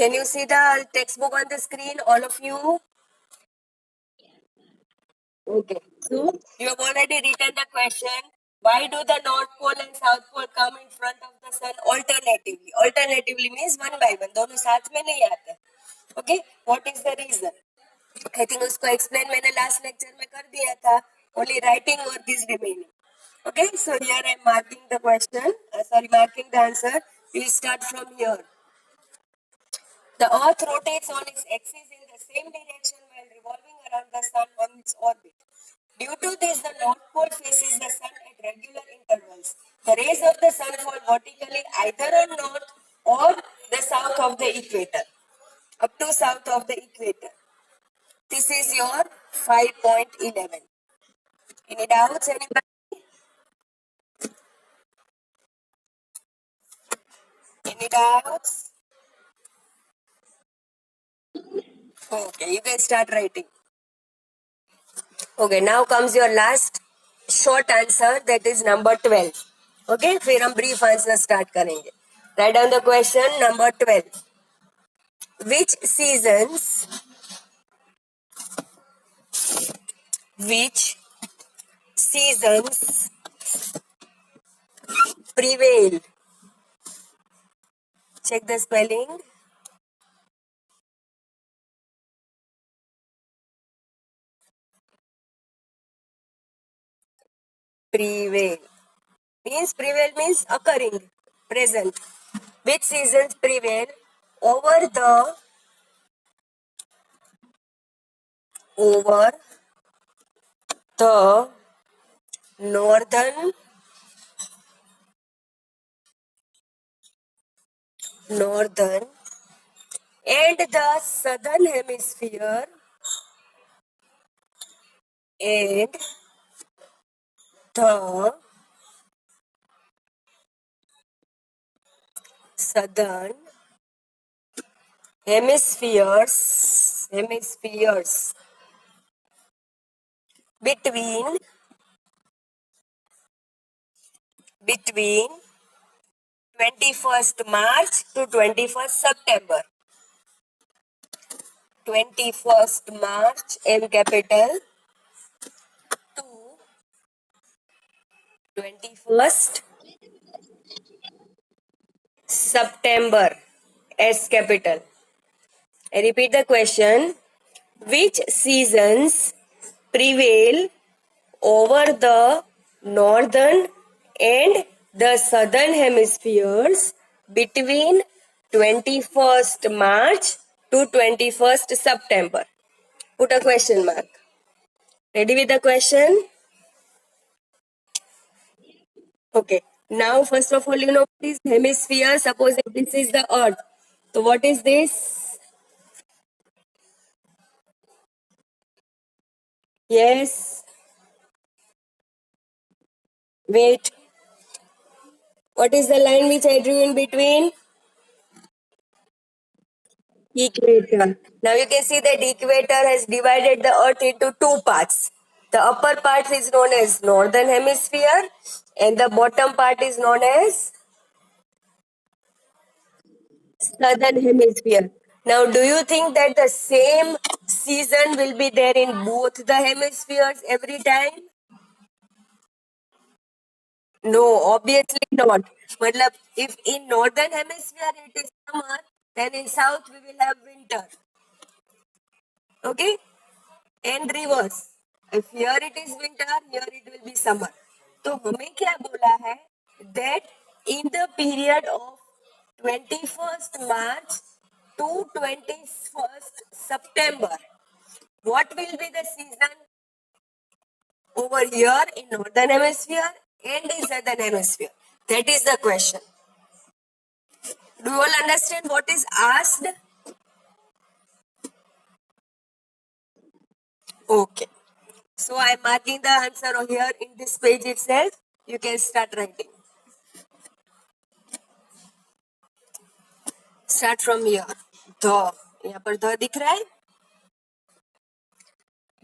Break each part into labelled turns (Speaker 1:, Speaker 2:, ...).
Speaker 1: Can you see the textbook on the screen, all of you? Okay. So you have already written the question. Why do the North Pole and South Pole come in front of the sun alternatively? Alternatively means one by one. दोनों साथ में नहीं आते. Okay. What is the reason? I think उसको explain मैंने last lecture में कर दिया था. Only writing work is remaining. Okay. So here I am marking the question. Marking the answer. We will start from here. The Earth rotates on its axis in the same direction while revolving around the Sun on its orbit. Due to this, the North Pole faces the Sun at regular intervals. The rays of the Sun fall vertically either on north or the south of the equator, up to south of the equator. This is your 5.11. Any doubts, anybody? Any doubts? Okay, you can start writing. Okay, now comes your last short answer, that is number 12. Okay, फिर हम brief answer start करेंगे. Write down the question number 12. Which seasons prevail? Check the spelling. Prevail means occurring, present. Which seasons prevail over the northern and the southern hemisphere and the southern hemispheres between 21st March to 21st September. 21st March M capital to 21st September S capital. I repeat the question. Which seasons prevail over the northern and the southern hemispheres between 21st March to 21st September? Put a question mark. Ready with the question? Okay. Now, first of all, you know what is hemisphere? Suppose if this is the earth. So what is this? Yes. Wait. What is the line which I drew in between? Equator. Now you can see that equator has divided the earth into two parts. The upper part is known as northern hemisphere and the bottom part is known as southern hemisphere. Now do you think that the same season will be there in both the hemispheres every time? No, obviously not. Matlab, if in northern hemisphere it is summer, then in south we will have winter. Okay? And reverse. If here it is winter, here it will be summer. तो हमें क्या बोला है? That in the period of 21st March to 21st September, what will be the season over here in northern hemisphere and in southern hemisphere? That is the question. Do you all understand what is asked? Okay. So I am marking the answer here in this page itself. You can start writing. Start from here. The यहाँ पर the दिख रहा है?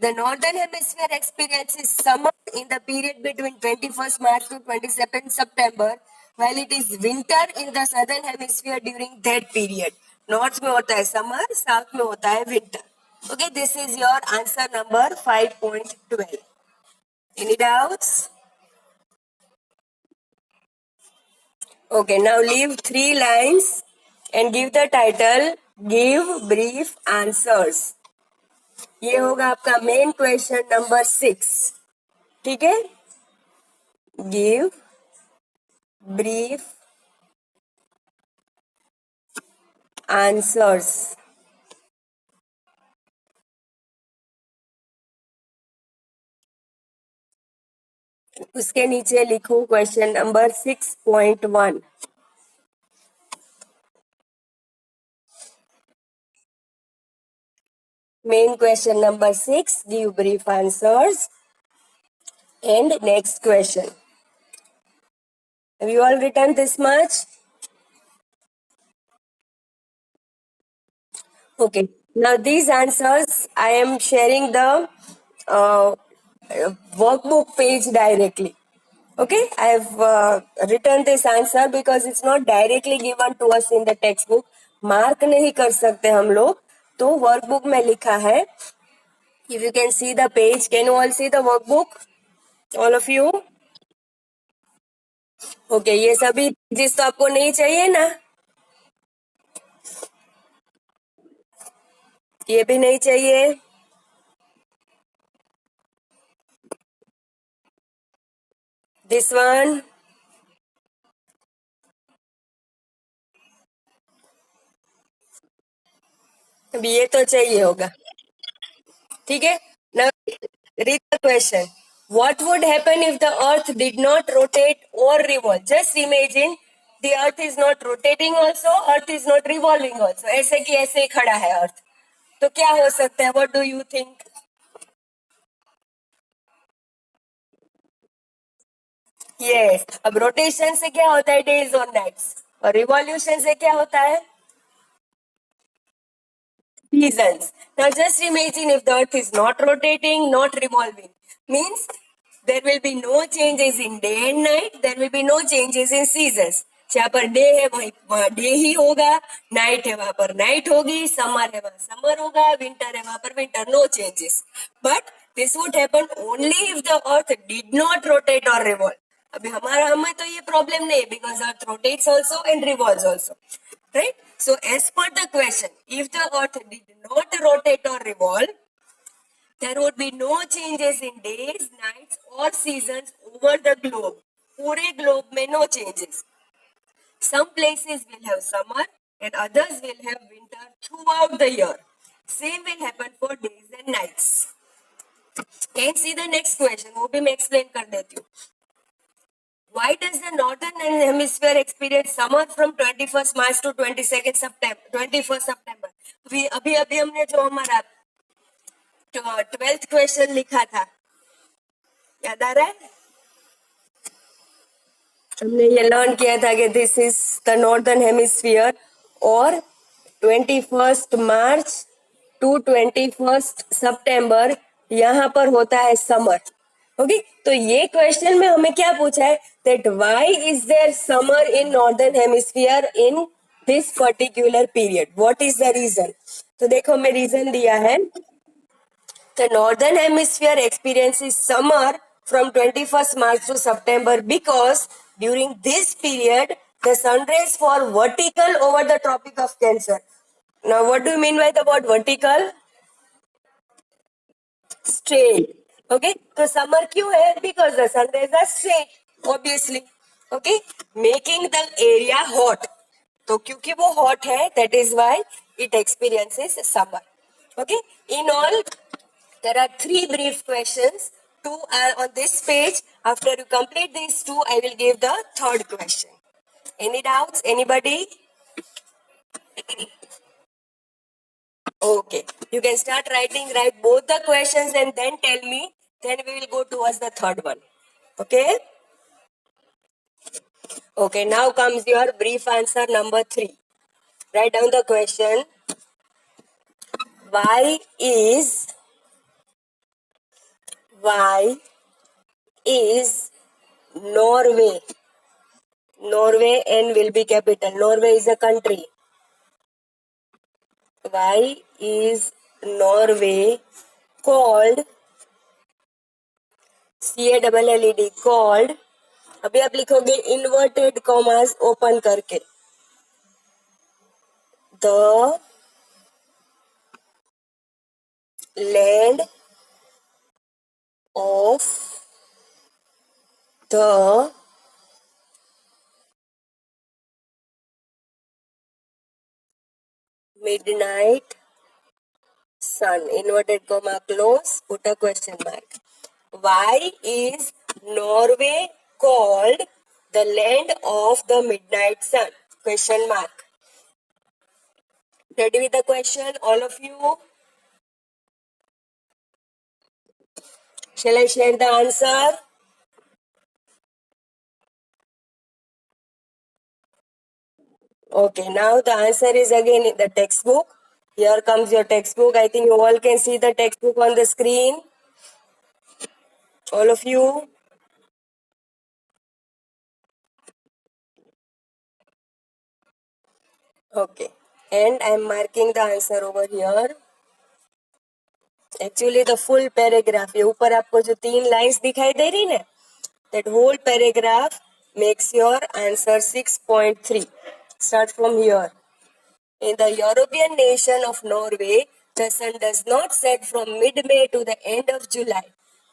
Speaker 1: The northern hemisphere experiences summer in the period between 21st March to 22nd September, while it is winter in the southern hemisphere during that period. North में होता है summer, south में होता है winter. Okay, this is your answer number 5.12. Any doubts? Okay, now leave 3 lines and give the title Give Brief Answers. ये होगा आपका main question number 6. ठीक है, गिव ब्रीफ आंसर्स. उसके नीचे लिखो question number 6.1. Main question number 6, give brief answers. And next question. Have you all written this much? Okay. Now these answers, I am sharing the uh, workbook page directly. Okay, I have written this answer because it's not directly given to us in the textbook. Mark नहीं कर सकते हम लोग, तो workbook में लिखा है. If you can see the page, can you all see the workbook? All of you? Okay, ये सभी चीज तो आपको नहीं चाहिए ना? ये भी नहीं चाहिए. This one. अभी ये तो चाहिए होगा. ठीक है. Now read the question. What would happen if the earth did not rotate or revolve? Just imagine the earth is not rotating also, earth is not revolving also. ऐसे की ऐसे ही खड़ा है earth. तो क्या हो सकता है? What do you think? Yes. अब रोटेशन से क्या होता है? डेज और नाइट्स. और रिवॉल्यूशन से क्या होता है? Seasons. Now just imagine if the earth is not rotating, not revolving. Means there will be no changes in day and night, there will be no changes in seasons. जहाँ per day है वहाँ day ही होगा, night है वहां पर night होगी, summer है वहां समर होगा, विंटर है वहां पर winter. No changes. But this would happen only if the earth did not rotate और रिवॉल्व. अभी हमें तो ये प्रॉब्लम नहीं है, because earth rotates also and revolves also. Right? So as per the question, if the earth did not rotate or revolve, there would be no changes in days, nights or seasons over the globe. पूरे globe में no changes. Some places will have summer and others will have winter throughout the year. Same will happen for days and nights. Can see the next question? वो भी मैं explain कर देती हूँ. Why does the northern hemisphere experience summer from 21st March to 22nd September, 21st September? अभी अभी हमने जो हमारा 12th क्वेश्चन लिखा था, याद आ रहा है? हमने ये लर्न किया था कि this is the northern hemisphere और 21st मार्च टू 21st सितंबर यहाँ पर होता है समर. ओके, तो ये क्वेश्चन में हमें क्या पूछा है? That why is there summer in northern hemisphere in this particular period? What is the reason? तो देखो मैं रीजन दिया है. The northern hemisphere experiences summer from 21st March to September because during this period the sun rays fall vertical over the Tropic of Cancer. Now what do you mean by the word vertical? Straight. Okay, तो summer क्यों है? Because the sun rays are straight, obviously. Okay, making the area hot. तो क्योंकि वो hot है, that is why it experiences summer. Okay, in all there are 3 brief questions. 2 are on this page. After you complete these 2, I will give the third question. Any doubts? Anybody? Okay. You can start writing. Write both the questions and then tell me. Then we will go towards the third one. Okay? Okay. Now comes your brief answer number 3. Write down the question. Why is Norway? Norway N will be capital. Norway is a country. Why is Norway called CALLED called? अभी आप लिखोगे inverted commas open करके the land of the midnight sun. Inverted comma close, put a question mark. Why is Norway called the land of the midnight sun? Question mark. Ready with the question, all of you? Shall I share the answer? Okay, now the answer is again in the textbook. Here comes your textbook. I think you all can see the textbook on the screen. All of you. Okay. And I'm marking the answer over here. Actually the full paragraph, ये ऊपर आपको जो 3 lines दिखाई दे रही ना, that whole paragraph makes your answer 6.3. Start from here. In the European nation of Norway, the sun does not set from mid-May to the end of July.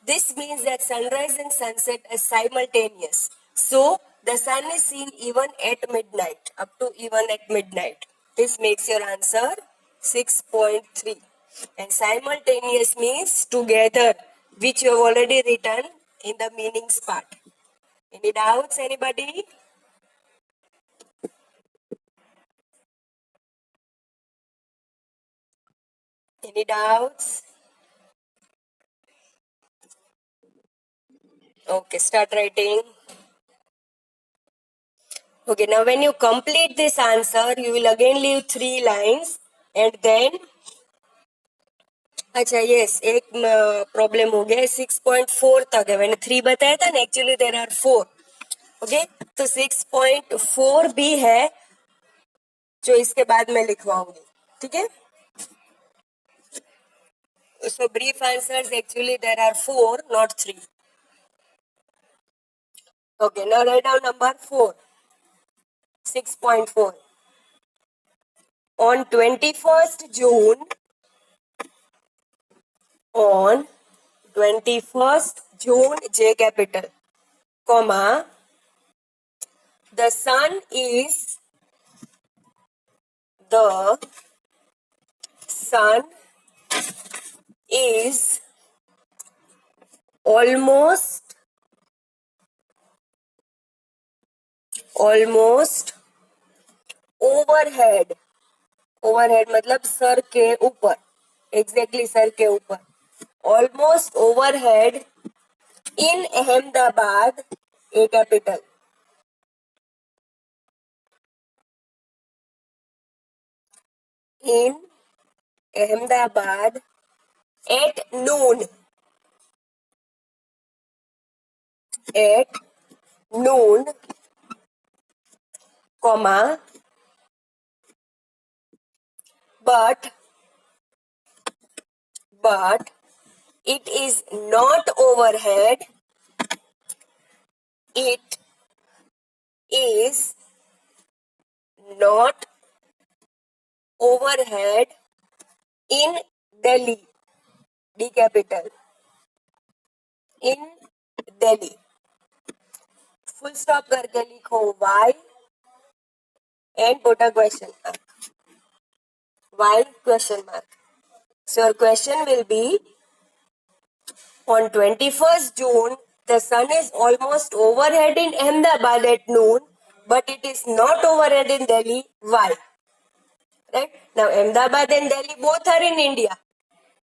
Speaker 1: This means that sunrise and sunset are simultaneous. So, the sun is seen even at midnight, up to even at midnight. This makes your answer 6.3. And simultaneous means together, which you have already written in the meanings part. Any doubts, anybody? Any doubts? Okay, start writing. Okay, now when you complete this answer, you will again leave 3 lines and then अच्छा yes एक problem हो गया 6.4 तक है मैंने 3 बताया था ना एक्चुअली देयर आर 4 ओके तो 6.4 भी है जो इसके बाद मैं लिखवाऊंगी ठीक है So brief answers actually there are 4 not 3 okay now write down number 4 6.4 on 21st June on 21st June J capital comma the the sun is almost overhead overhead मतलब सर के ऊपर एग्जैक्टली सर के ऊपर almost overhead in Ahmedabad A capital in Ahmedabad at noon comma but it is not overhead it is not overhead in Delhi D capital in Delhi full stop करके लिखो why and put a question mark why question mark so your question will be on 21st June the sun is almost overhead in Ahmedabad at noon but it is not overhead in Delhi why right now Ahmedabad and Delhi both are in India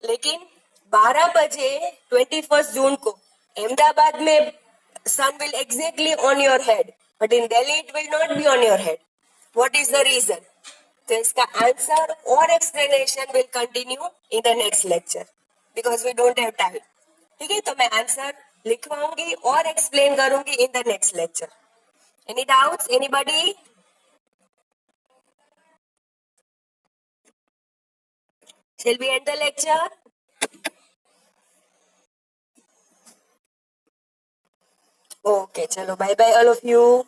Speaker 1: लेकिन 12 बजे 21st जून को अहमदाबाद में sun will exactly on your head but in Delhi it will not be on your head what is the reason तो इसका answer और explanation will continue in the next lecture because we don't have time ठीक है तो मैं answer लिखवाऊंगी और explain करूंगी in the next lecture any doubts anybody Shall we end the lecture? Okay, chalo, bye bye all of you.